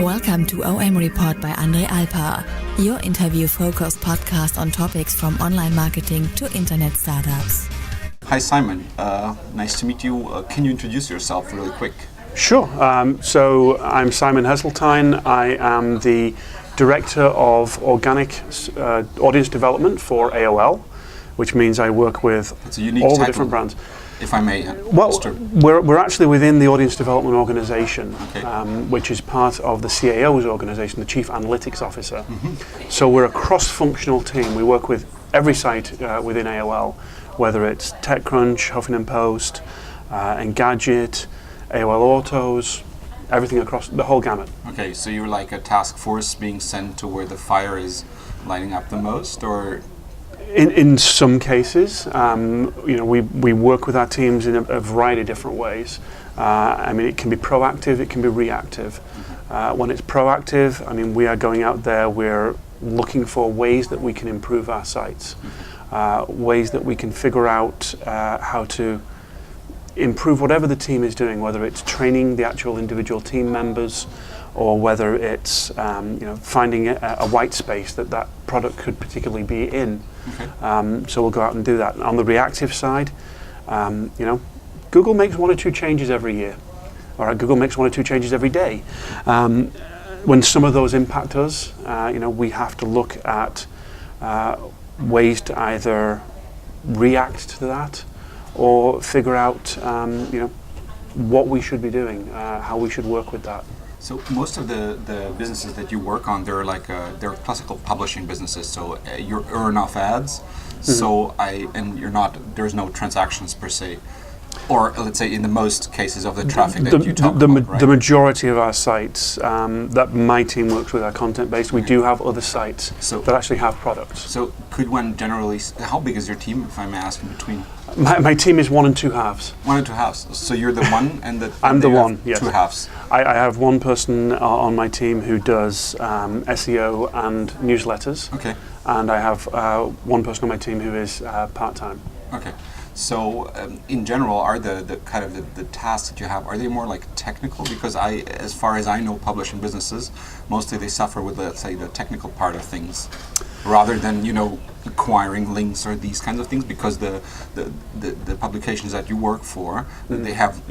Welcome to OM Report by Alpar, your interview-focused podcast on topics from online marketing to internet startups. Hi Simon, nice to meet you. Can you introduce yourself really quick? Sure. So I'm Simon Heseltine. I am the Director of Organic Audience Development for AOL, which means I work with all the different brands. If I may. Well, we're actually within the Audience Development Organization, Okay. Which is part of the CAO's organization, the Chief Analytics Officer. So we're a cross-functional team. We work with every site within AOL, whether it's TechCrunch, Huffington Post, Engadget, AOL Autos, everything across the whole gamut. Okay, so you're like a task force being sent to where the fire is lighting up the most, or? In some cases, we work with our teams in a variety of different ways. It can be proactive, it can be reactive. When it's proactive, we are going out there, we're looking for ways that we can improve our sites, ways that we can figure out how to improve whatever the team is doing, whether it's training the actual individual team members, or whether it's finding a white space that product could particularly be in. Okay. So we'll go out and do that. On the reactive side, Google makes one or two changes every year. All right, Google makes one or two changes every day. When some of those impact us, we have to look at ways to either react to that or figure out what we should be doing, how we should work with that. So most of the businesses that you work on, they're they're classical publishing businesses. So you earn off ads. So there's no transactions per se, or let's say in the most cases of the traffic that you talk about, right? The majority of our sites that my team works with are content based. We do have other sites that actually have products. So could one generally, how big is your team, if I may ask, in between? My team is 1 and 2 halves. 1 and 2 halves. So you're the one, and I'm the one. Yes. 2 halves. I have one person on my team who does SEO and newsletters. Okay. And I have one person on my team who is part-time. Okay. So in general, are the kind of the tasks that you have, are they more like technical? Because as far as I know, publishing businesses, mostly they suffer with, let's say, the technical part of things, rather than acquiring links or these kinds of things, because the publications that you work for, they have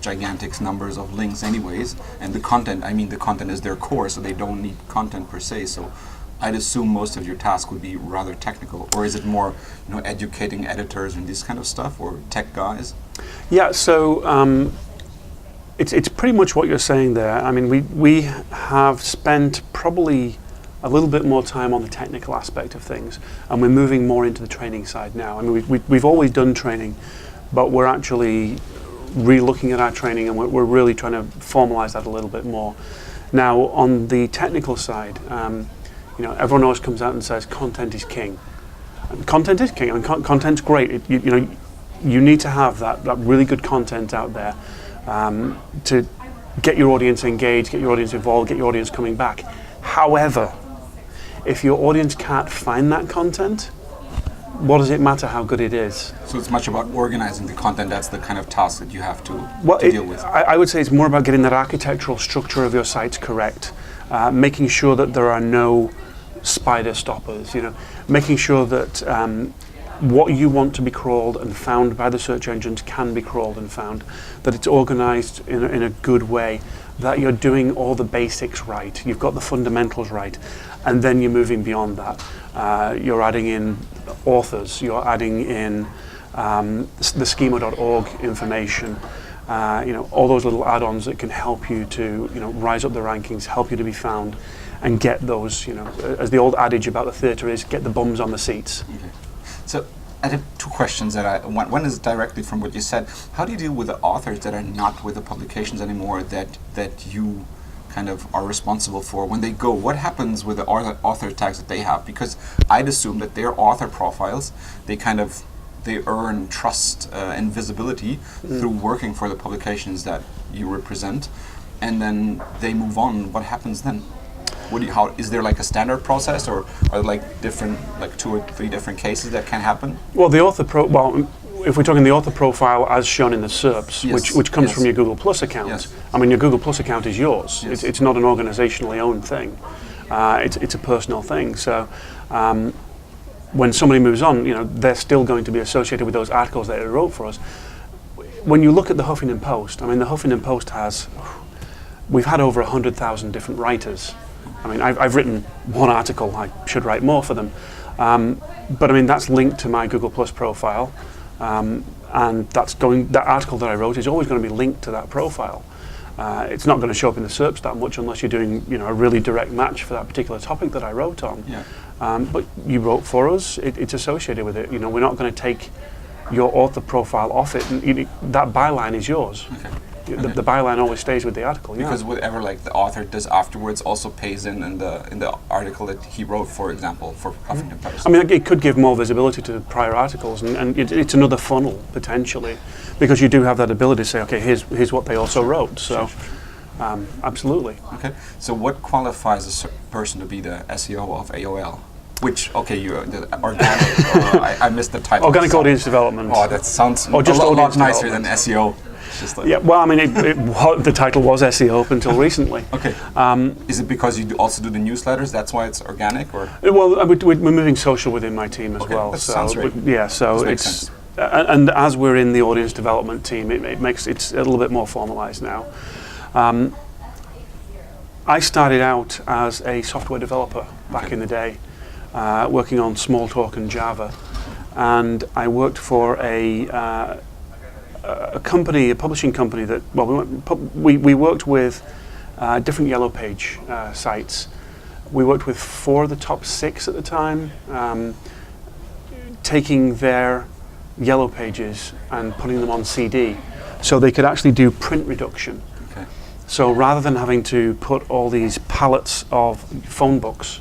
gigantic numbers of links anyways, and the content is their core, so they don't need content per se. So I'd assume most of your task would be rather technical, or is it more educating editors and this kind of stuff, or tech guys? Yeah, so it's pretty much what you're saying there. We have spent probably a little bit more time on the technical aspect of things, and we're moving more into the training side now. We've always done training, but we're actually re-looking at our training, and we're really trying to formalize that a little bit more. Now, on the technical side, everyone always comes out and says content is king. And content is king. Content's great. You need to have that really good content out there to get your audience engaged, get your audience involved, get your audience coming back. However, if your audience can't find that content, what does it matter how good it is? So it's much about organizing the content. That's the kind of task that you have to deal with. I would say it's more about getting that architectural structure of your sites correct, making sure that there are no spider stoppers, making sure that what you want to be crawled and found by the search engines can be crawled and found, that it's organized in a good way, that you're doing all the basics right, you've got the fundamentals right, and then you're moving beyond that. You're adding in authors, you're adding in the schema.org information, all those little add-ons that can help you to rise up the rankings, help you to be found, and get those, as the old adage about the theatre is, get the bums on the seats. Okay. So I have 2 questions one is directly from what you said. How do you deal with the authors that are not with the publications anymore, that you kind of are responsible for when they go? What happens with the author tags that they have? Because I'd assume that their author profiles, they earn trust and visibility through working for the publications that you represent, and then they move on. What happens then? How is there like a standard process, or are there like 2 or 3 different cases that can happen? Well, the author if we're talking the author profile as shown in the SERPs, Yes. which comes Yes. from your Google Plus account, Yes. I mean, your Google Plus account is yours. Yes. It's not an organizationally owned thing. It's a personal thing. So when somebody moves on, they're still going to be associated with those articles that they wrote for us. When you look at the Huffington Post, I mean, the Huffington Post we've had over 100,000 different writers. I mean, I've written one article. I should write more for them. But I mean, that's linked to my Google Plus profile. And that article that I wrote is always going to be linked to that profile. It's not going to show up in the SERPs that much unless you're doing a really direct match for that particular topic that I wrote on. Yeah. But you wrote for us, it's associated with it. We're not going to take your author profile off it. And that byline is yours. Okay. The byline always stays with the article. Because whatever the author does afterwards also pays in the article that he wrote, for example, for Huffington Post. I mean, it could give more visibility to prior articles, and it's another funnel potentially, because you do have that ability to say, okay, here's what they also wrote. So, absolutely. Okay. So, what qualifies a person to be the SEO of AOL? Which, the organic. I missed the title. Organic audience development. Oh, that sounds or just a lot nicer development. than SEO. Yeah, well, I mean, the title was SEO up until recently. Okay. Is it because you also do the newsletters? That's why it's organic, or? Well, we're moving social within my team as well. That so sounds right. So makes it's sense. And as we're in the audience development team, it's a little bit more formalized now. I started out as a software developer back in the day, working on Smalltalk and Java, and I worked for a publishing company that, we worked with different Yellow Page sites. We worked with 4 of the top 6 at the time, taking their Yellow Pages and putting them on CD, so they could actually do print reduction. Okay. So rather than having to put all these pallets of phone books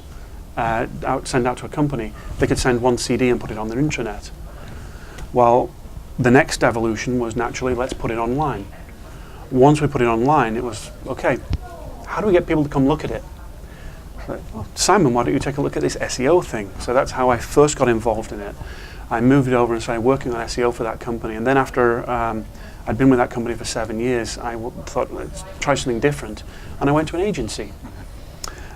send out to a company, they could send one CD and put it on their intranet. Well, the next evolution was naturally, let's put it online. Once we put it online, it was, okay, how do we get people to come look at it? So, Simon, why don't you take a look at this SEO thing? So that's how I first got involved in it. I moved it over and started working on SEO for that company. And then after I'd been with that company for 7 years, I thought, let's try something different. And I went to an agency.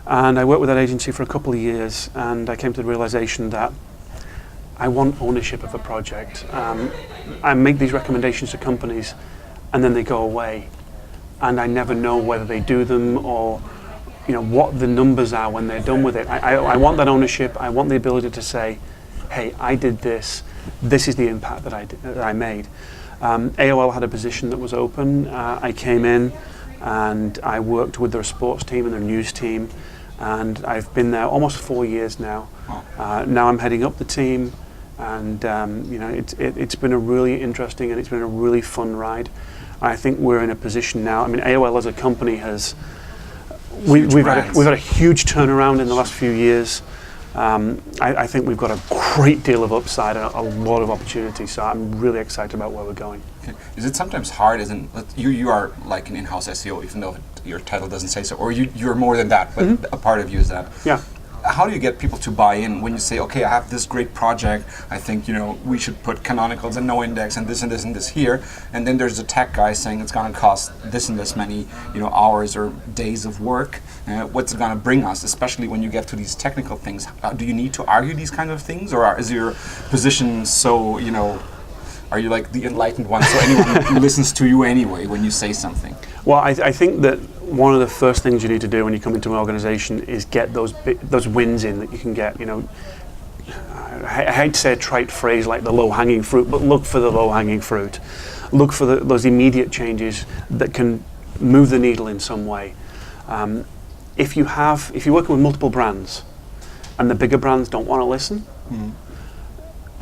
And I worked with that agency for a couple of years, and I came to the realization that I want ownership of a project. I make these recommendations to companies, and then they go away, and I never know whether they do them or what the numbers are when they're done with it. I want that ownership. I want the ability to say, hey, I did this. This is the impact that I made. AOL had a position that was open. I came in and I worked with their sports team and their news team, and I've been there almost 4 years now. Now I'm heading up the team. And it's been a really interesting and it's been a really fun ride. I think we're in a position now. I mean, AOL as a company we've had a huge turnaround in the last few years. I think we've got a great deal of upside and a lot of opportunity. So I'm really excited about where we're going. Okay. Is it sometimes hard? You are like an in-house SEO, even though your title doesn't say so, or you're more than that, but a part of you is that. Yeah. How do you get people to buy in when you say, okay, I have this great project, I think we should put canonicals and no index and this and this and this here, and then there's a tech guy saying it's going to cost this and this many hours or days of work. What's it going to bring us, especially when you get to these technical things? Do you need to argue these kind of things, or is your position so, are you like the enlightened one, so anyone listens to you anyway when you say something? Well, I think that one of the first things you need to do when you come into an organization is get those wins in that you can get. I hate to say a trite phrase like the low-hanging fruit, but look for the low-hanging fruit. Look for those immediate changes that can move the needle in some way. If you're working with multiple brands and the bigger brands don't want to listen,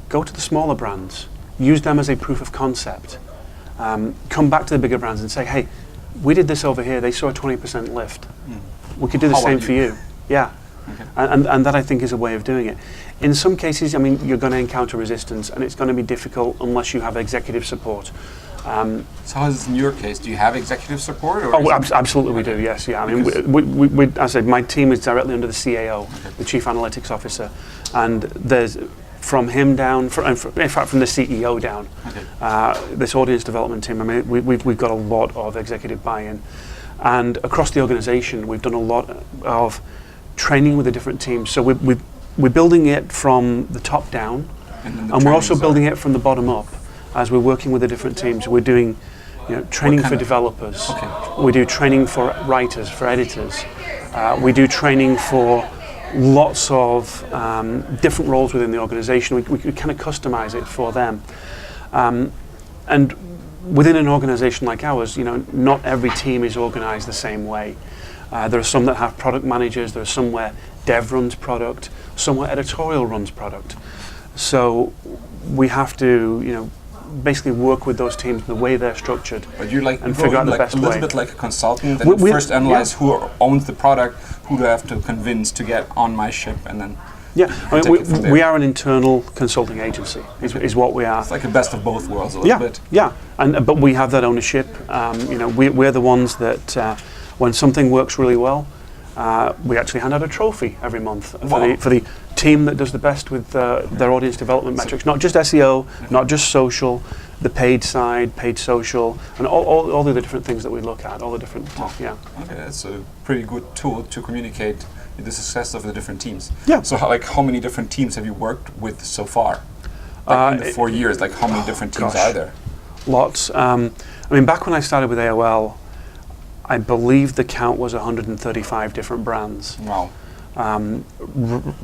go to the smaller brands. Use them as a proof of concept. Come back to the bigger brands and say, hey, we did this over here, they saw a 20% lift. We could do the same for you. Yeah. Okay. And that, I think, is a way of doing it. In some cases, I mean, you're going to encounter resistance, and it's going to be difficult unless you have executive support. So how is it in your case? Do you have executive support? Or absolutely we do, yes. Yeah. I mean, as I said, my team is directly under the CAO, the Chief Analytics Officer, and there's from him down, in fact from the CEO down. Okay. This audience development team, I mean, we've got a lot of executive buy-in, and across the organisation we've done a lot of training with the different teams. So we're building it from the top down, and we're also building it from the bottom up. As we're working with the different teams, we're doing training for developers. Okay. We do training for writers, for editors. We do training for lots of different roles within the organisation. We kind of customise it for them. And within an organisation like ours, not every team is organised the same way. There are some that have product managers. There are some where dev runs product, some where editorial runs product. So we have to, basically work with those teams the way they're structured. But you and figure out the best way. A little bit like a consultant. Then you first analyze who owns the product, who do I have to convince to get on my ship, and then. Yeah, I mean, we are an internal consulting agency. Is what we are. It's like a best of both worlds a little bit. Yeah, but we have that ownership. We're the ones that when something works really well, we actually hand out a trophy every month for the team that does the best with their audience development metrics. Not just SEO, not just social, the paid side, paid social, and all the different things that we look at. All the different. Okay, that's a pretty good tool to communicate the success of the different teams. Yeah. So how many different teams have you worked with so far? In the 4 years, how many different teams are there? Lots. I mean, back when I started with AOL, I believe the count was 135 different brands. Wow.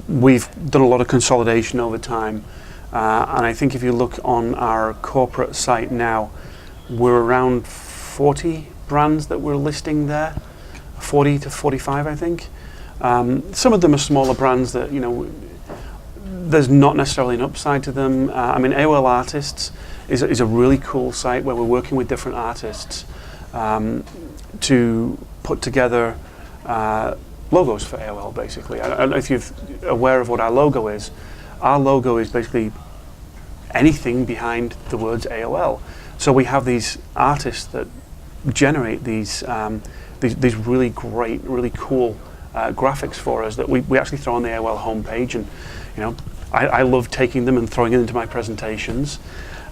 We've done a lot of consolidation over time, and I think if you look on our corporate site now, we're around 40 brands that we're listing there, 40 to 45 I think. Some of them are smaller brands that, there's not necessarily an upside to them. I mean, AOL Artists is a really cool site where we're working with different artists to put together logos for AOL, basically. I don't know if you're aware of what our logo is. Our logo is basically anything behind the words AOL. So we have these artists that generate these really great, really cool graphics for us that we actually throw on the AOL homepage, and I love taking them and throwing it into my presentations.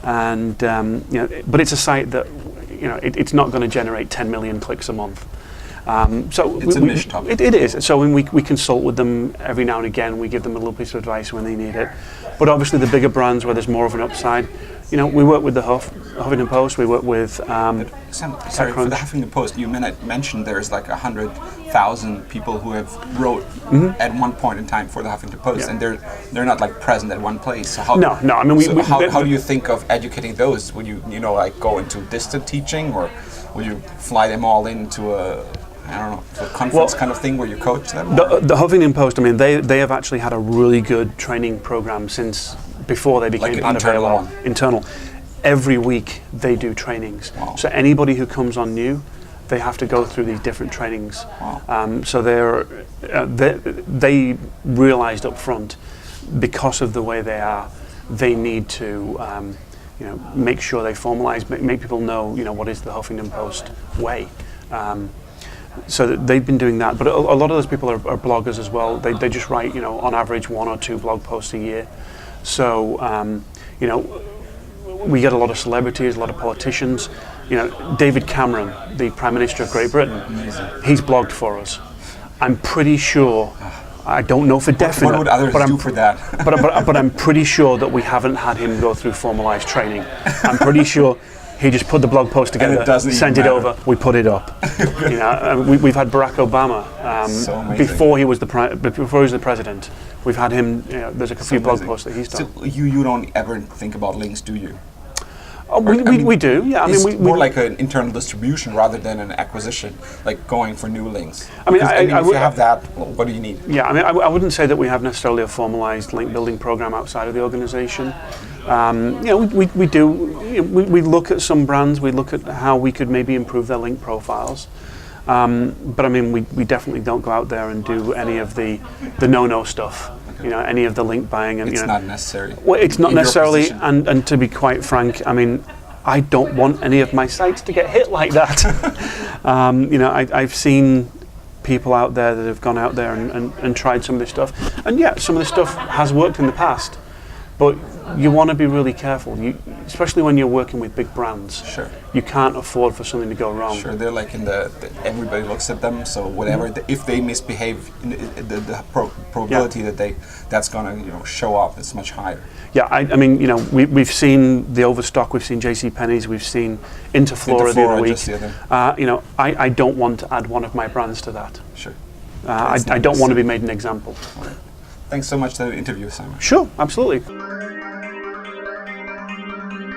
And but it's a site that it's not going to generate 10 million clicks a month. So it's a niche topic. It is. So when we consult with them every now and again, we give them a little piece of advice when they need it. But obviously the bigger brands where there's more of an upside, we work with the Huffington Post. We work with. Sorry, for the Huffington Post, you mentioned there's 100,000 people who have wrote at one point in time for the Huffington Post, and they're not present at one place. So how, no. I mean, how do you think of educating those? Would you go into distant teaching, or will you fly them all into a conference kind of thing where you coach them? The Huffington Post, I mean, they have actually had a really good training program since before they became part of AOL. Internal. Every week they do trainings. Wow. So anybody who comes on new, they have to go through these different trainings. Wow. So they realised up front, because of the way they are, they need to make sure they formalise, make people know what is the Huffington Post way. So they've been doing that, but a lot of those people are bloggers as well. They just write on average 1 or 2 blog posts a year. So we get a lot of celebrities, a lot of politicians. David Cameron, the Prime Minister of Great Britain, he's blogged for us. I'm pretty sure, I don't know for definite. What would others do for that? but I'm pretty sure that we haven't had him go through formalised training. I'm pretty sure he just put the blog post together, sent it over, we put it up. We've had Barack Obama before he was the president. We've had him. There's a few blog posts that he's done. So you don't ever think about links, do you? Oh, we do. Yeah, I mean, it's more like an internal distribution rather than an acquisition, like going for new links. I mean, if you have that, what do you need? Yeah, I mean, I wouldn't say that we have necessarily a formalised link building program outside of the organisation. We do. We look at some brands. We look at how we could maybe improve their link profiles. But I mean, we definitely don't go out there and do any of the no stuff. Any of the link buying, and it's not necessary. Well, it's not necessarily, and to be quite frank, I mean, I don't want any of my sites to get hit like that. I've seen people out there that have gone out there and tried some of this stuff, and some of this stuff has worked in the past. But you want to be really careful, especially when you're working with big brands. Sure. You can't afford for something to go wrong. Sure, they're like in everybody looks at them, so whatever, if they misbehave, the probability that's going to show up is much higher. Yeah, I mean, we've seen the Overstock, we've seen JCPenney's, we've seen Interflora the other week. Just the other. I don't want to add one of my brands to that. Sure. I don't want to be made an example. All right. Thanks so much for the interview, Simon. Sure, absolutely.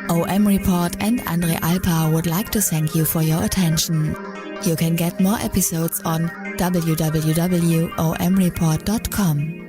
OMReport and Andre Alpar would like to thank you for your attention. You can get more episodes on www.OMReport.com.